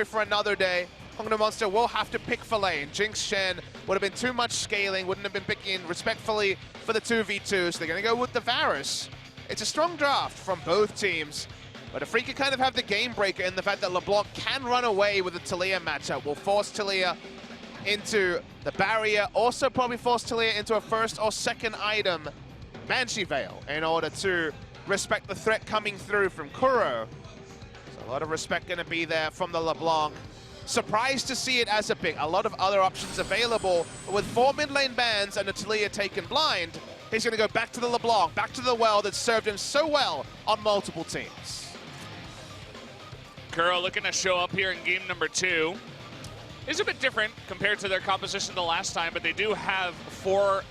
For another day, Kongdo Monster will have to pick for lane. Jinx Shen would have been too much scaling, wouldn't have been picking respectfully for the 2v2, so they're going to go with the Varus. It's a strong draft from both teams, but if we could kind of have the game breaker in the fact that LeBlanc can run away with the Taliyah matchup, will force Taliyah into the barrier, also probably force Taliyah into a first or second item, Banshee Veil, in order to respect the threat coming through from Kuro. So a lot of respect going to be there from the LeBlanc. Surprised to see it as a pick. A lot of other options available, but with 4 mid lane bans and a Taliyah taken blind, he's going to go back to the LeBlanc, back to the well that served him so well on multiple teams. Kuro looking to show up here in game number 2. It's a bit different compared to their composition the last time, but they do have 4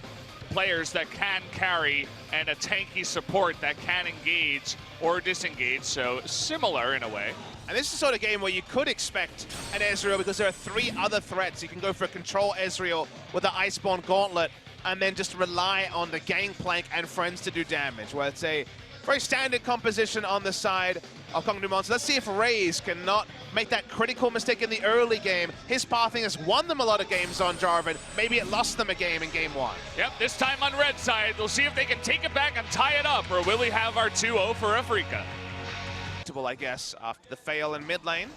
players that can carry and a tanky support that can engage or disengage, so similar in a way. And this is the sort of game where you could expect an Ezreal because there are 3 other threats. You can go for a control Ezreal with the Iceborne Gauntlet and then just rely on the Gangplank and friends to do damage, where it's a very standard composition on the side of Kongdo Monster. Let's see if Raze cannot make that critical mistake in the early game. His pathing has won them a lot of games on Jarvan. Maybe it lost them a game in game 1. Yep, this time on red side. We'll see if they can take it back and tie it up, or will we have our 2-0 for Afrika? I guess, after the fail in mid lane.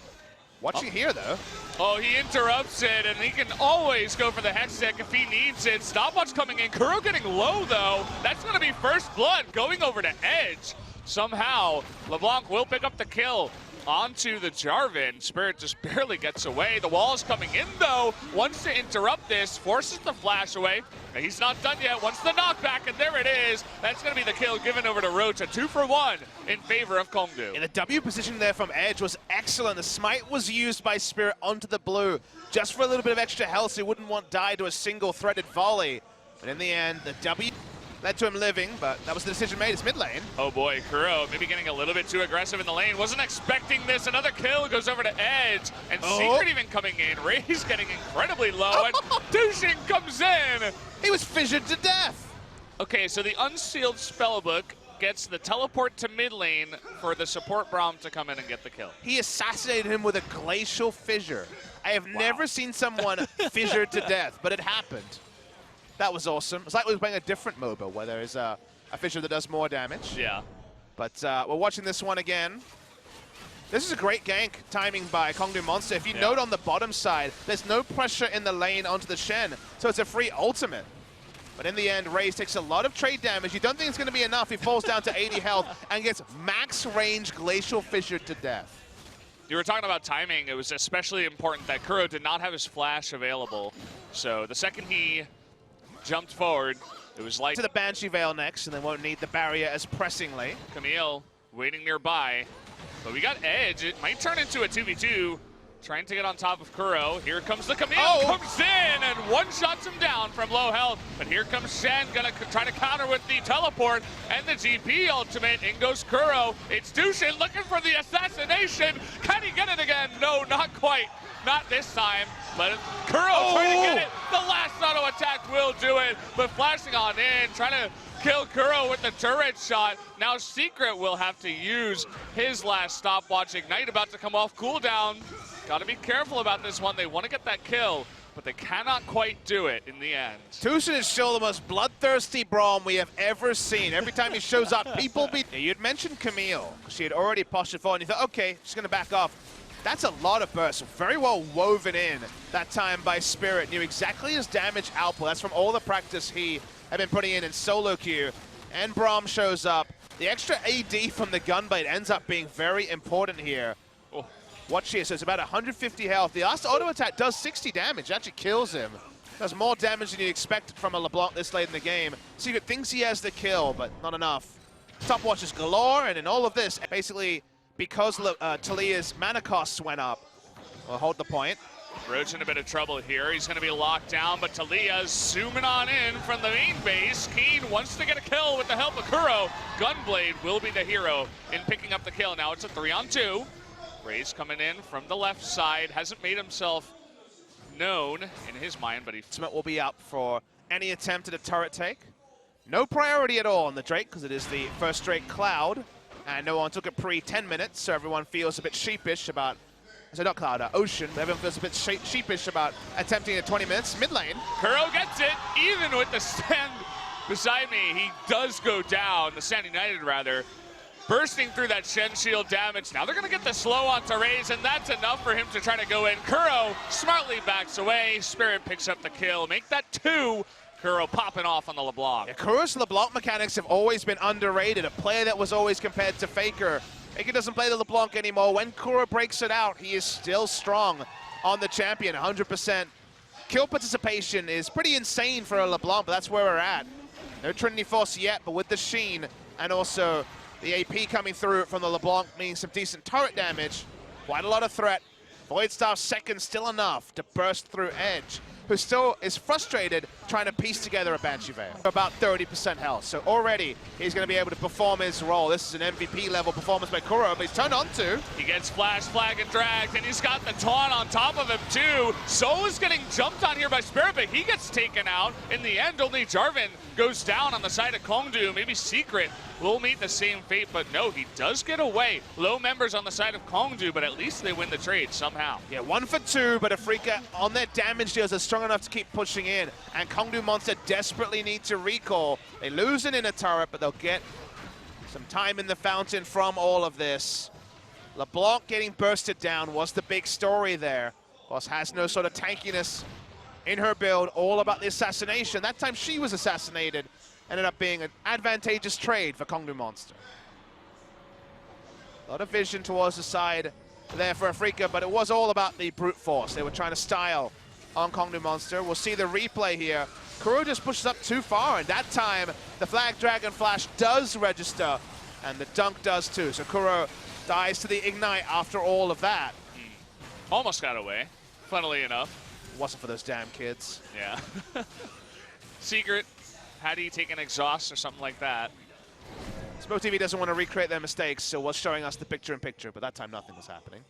Watch it here, though. Oh, he interrupts it, and he can always go for the Hextech if he needs it. Stopwatch coming in. Kuro getting low, though. That's going to be first blood going over to Edge. Somehow, LeBlanc will pick up the kill onto the Jarvan. Spirit just barely gets away. The wall is coming in, though. Wants to interrupt this, forces the flash away. He's not done yet. Wants the knockback, and there it is. That's going to be the kill given over to Roach. A 2-for-1 in favor of Kongdo. And the W position there from Edge was excellent. The smite was used by Spirit onto the blue just for a little bit of extra health, so he wouldn't want die to a single threaded volley. But in the end, the W led to him living, but that was the decision made. It's mid lane. Oh boy, Kuro maybe getting a little bit too aggressive in the lane. Wasn't expecting this. Another kill goes over to Edge. And Secret even coming in. Ray's getting incredibly low, and Douching comes in. He was fissured to death. Okay, so the unsealed spellbook gets the teleport to mid lane for the support Braum to come in and get the kill. He assassinated him with a glacial fissure. I have never seen someone fissured to death, but it happened. That was awesome. It's like we were playing a different MOBA where there is a fissure that does more damage. Yeah. But we're watching this one again. This is a great gank timing by Kongdo Monster. If you note on the bottom side, there's no pressure in the lane onto the Shen, so it's a free ultimate. But in the end, Raze takes a lot of trade damage. You don't think it's going to be enough. He falls down to 80 health and gets max range glacial fissured to death. You were talking about timing. It was especially important that Kuro did not have his flash available. So the second he jumped forward, it was like to the Banshee Veil next, and they won't need the barrier as pressingly. Camille waiting nearby, but we got Edge. It might turn into a 2v2, trying to get on top of Kuro. Here comes the Camille, comes in and one-shots him down from low health. But here comes Shen, gonna try to counter with the teleport and the GP ultimate. In goes Kuro. It's Dushin looking for the assassination. Can he get it again? No, not quite. Not this time, but Kuro trying to get it. The last auto attack will do it, but flashing on in, trying to kill Kuro with the turret shot. Now Secret will have to use his last stopwatch. Ignite about to come off cooldown. Got to be careful about this one. They want to get that kill, but they cannot quite do it in the end. Tushin is still the most bloodthirsty Braum we have ever seen. Every time he shows up, people beat. You'd mentioned Camille. She had already postured forward, and you thought, okay, she's going to back off. That's a lot of burst. Very well woven in that time by Spirit. Knew exactly his damage output. That's from all the practice he had been putting in solo queue. And Braum shows up. The extra AD from the Gunblade ends up being very important here. Oh. Watch here. So it's about 150 health. The last auto attack does 60 damage. Actually kills him. Does more damage than you expected from a LeBlanc this late in the game. Secret thinks he has the kill, but not enough. Stopwatches galore, and in all of this, basically, because Taliyah's mana costs went up. We'll hold the point. Roach in a bit of trouble here. He's going to be locked down, but Taliyah's zooming on in from the main base. Keen wants to get a kill with the help of Kuro. Gunblade will be the hero in picking up the kill. Now it's a 3-on-2. Raze coming in from the left side. Hasn't made himself known in his mind, but he will be up for any attempt at a turret take. No priority at all on the Drake, because it is the first Drake Cloud. And no one took it pre-10 minutes, so everyone feels a bit sheepish about So not Cloud, Ocean. Everyone feels a bit sheepish about attempting it 20 minutes. Mid lane. Kuro gets it, even with the stand beside me. He does go down, the Stand United rather. Bursting through that Shen shield damage. Now they're going to get the slow onto Raze, and that's enough for him to try to go in. Kuro smartly backs away. Spirit picks up the kill. Make that 2. Kuro popping off on the LeBlanc. Yeah, Kuro's LeBlanc mechanics have always been underrated. A player that was always compared to Faker. Faker doesn't play the LeBlanc anymore. When Kuro breaks it out, he is still strong on the champion, 100%. Kill participation is pretty insane for a LeBlanc, but that's where we're at. No Trinity Force yet, but with the Sheen and also the AP coming through from the LeBlanc meaning some decent turret damage. Quite a lot of threat. Void Staff second still enough to burst through Edge, who still is frustrated trying to piece together a Banshee Veil. About 30% health, so already he's going to be able to perform his role. This is an MVP level performance by Kuro, but he's turned on to. He gets flash, flag, and dragged, and he's got the taunt on top of him too. Soul is getting jumped on here by Spirit, but he gets taken out. In the end, only Jarvan goes down on the side of Kongdu. Maybe Secret will meet the same fate, but no, he does get away. Low members on the side of Kongdu, but at least they win the trade somehow. Yeah, 1 for 2, but Afrika on their damage deals are strong enough to keep pushing in, and Kongdu Monster desperately need to recall. They lose an inner turret, but they'll get some time in the fountain from all of this. LeBlanc getting bursted down was the big story there. Boss has no sort of tankiness in her build, all about the assassination. That time she was assassinated. Ended up being an advantageous trade for Kongdu Monster. A lot of vision towards the side there for Afrika, but it was all about the brute force. They were trying to style on Kongdu Monster. We'll see the replay here. Kuro just pushes up too far, and that time the Flag Dragon Flash does register, and the dunk does too. So Kuro dies to the Ignite after all of that. Almost got away, funnily enough. Wasn't for those damn kids. Yeah. Secret, had he taken exhaust or something like that? Smoke TV doesn't want to recreate their mistakes, so was showing us the picture-in-picture, but that time nothing was happening.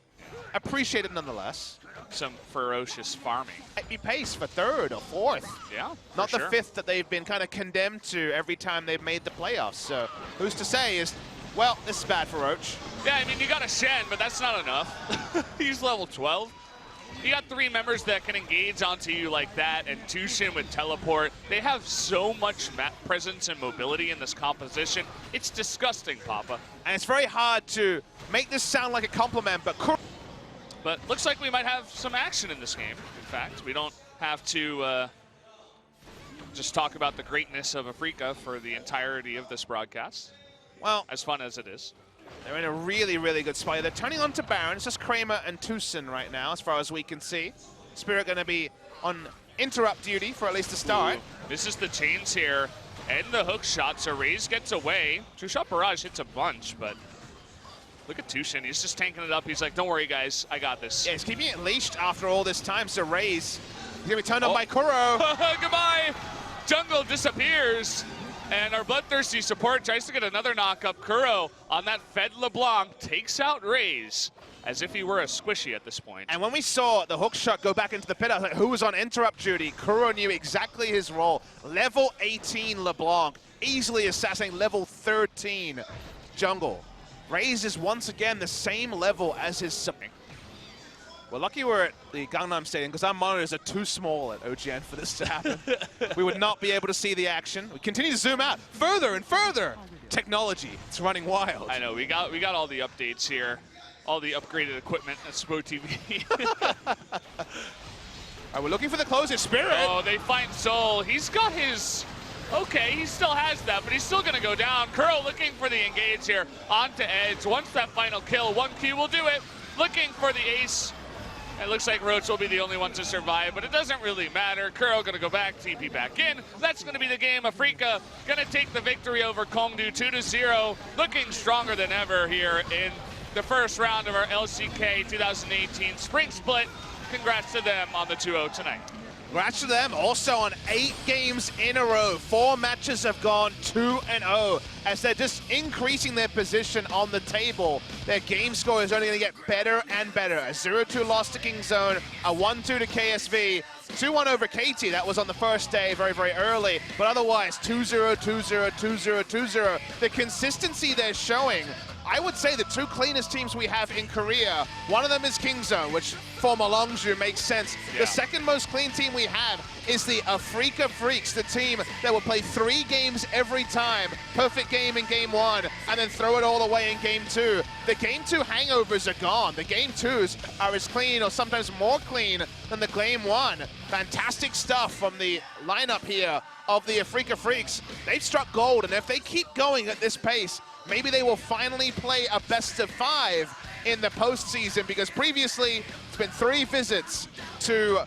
Appreciate it nonetheless. Some ferocious farming. Might be pace for 3rd or 4th. Yeah, not the sure. 5th that they've been kind of condemned to every time they've made the playoffs. So who's to say is, well, this is bad for Roach. Yeah, I mean, you got a Shen, but that's not enough. He's level 12. You got 3 members that can engage onto you like that, and 2 Shin with teleport. They have so much map presence and mobility in this composition. It's disgusting, Papa. And it's very hard to make this sound like a compliment, but looks like we might have some action in this game. In fact, we don't have to just talk about the greatness of Afrika for the entirety of this broadcast. Well, as fun as it is. They're in a really, really good spot. They're turning on to Baron. It's just Kramer and Tucson right now, as far as we can see. Spirit going to be on interrupt duty for at least a start. Ooh, this is the chains here, and the hook shot, so Raze gets away. Two-shot barrage hits a bunch, but look at Tucson. He's just tanking it up. He's like, don't worry, guys. I got this. Yeah, he's keeping it leashed after all this time, so Raze, he's going to be turned on by Kuro. Goodbye. Jungle disappears. And our bloodthirsty support tries to get another knock-up. Kuro on that Fed LeBlanc takes out Raze as if he were a squishy at this point. And when we saw the hook shot go back into the pit, I was like, who was on interrupt duty? Kuro knew exactly his role. Level 18 LeBlanc, easily assassinating level 13 Jungle. Raze is once again the same level as his support. We're lucky we're at the Gangnam Stadium because our monitors are too small at OGN for this to happen. We would not be able to see the action. We continue to zoom out further and further. Technology, it's running wild. I know, we got all the updates here, all the upgraded equipment at Spo TV. All right, we're looking for the closer, Spirit. Oh, they find Soul. He's got his, okay, he still has that, but he's still gonna go down. Kuro looking for the engage here onto Edge. Once that final kill, 1Q will do it. Looking for the ace. It looks like Roach will be the only one to survive, but it doesn't really matter. Kuro gonna go back, TP back in. That's gonna be the game. Afrika gonna take the victory over Kongdu 2-0. Looking stronger than ever here in the first round of our LCK 2018 Spring Split. Congrats to them on the 2-0 tonight. Congrats to them, also on 8 games in a row. 4 matches have gone 2-0 as they're just increasing their position on the table. Their game score is only going to get better and better. A 0-2 loss to King Zone, a 1-2 to KSV, 2-1 over KT. That was on the first day, very, very early. But otherwise, 2-0, 2-0, 2-0, 2-0. The consistency they're showing I would say the two cleanest teams we have in Korea, one of them is Kingzone, which for Malongju makes sense. Yeah. The second most clean team we have is the Afrika Freaks, the team that will play 3 games every time. Perfect game in game 1, and then throw it all away in game 2. The game 2 hangovers are gone. The game 2s are as clean or sometimes more clean than the game 1. Fantastic stuff from the lineup here of the Afrika Freaks. They've struck gold, and if they keep going at this pace, maybe they will finally play a best of 5 in the postseason, because previously it's been 3 visits to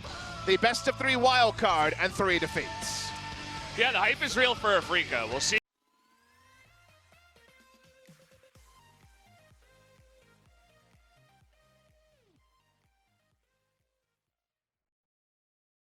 the best of 3 wild card and 3 defeats. Yeah, the hype is real for Afrika. We'll see.